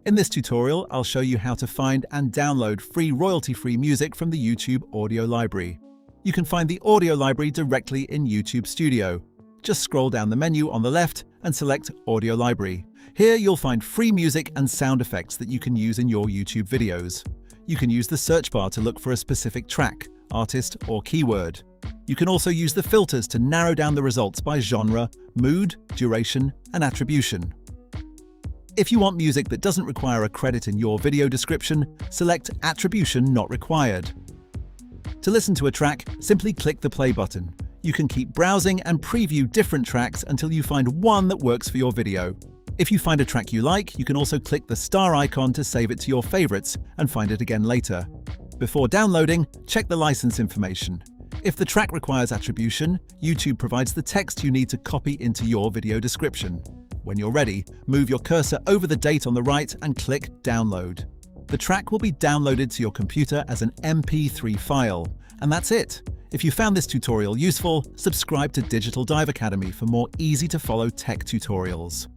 In this tutorial, I'll show you how to find and download free royalty-free music from the YouTube audio library. You can find the audio library directly in YouTube Studio. Just scroll down the menu on the left and select Audio Library. Here you'll find free music and sound effects that you can use in your YouTube videos. You can use the search bar to look for a specific track, artist, or keyword. You can also use the filters to narrow down the results by genre, mood, duration, and attribution. If you want music that doesn't require a credit in your video description, select Attribution Not Required. To listen to a track, simply click the play button. You can keep browsing and preview different tracks until you find one that works for your video. If you find a track you like, you can also click the star icon to save it to your favorites and find it again later. Before downloading, check the license information. If the track requires attribution, YouTube provides the text you need to copy into your video description. When you're ready, move your cursor over the date on the right and click Download. The track will be downloaded to your computer as an MP3 file. And that's it. If you found this tutorial useful, subscribe to Digital Dive Academy for more easy-to-follow tech tutorials.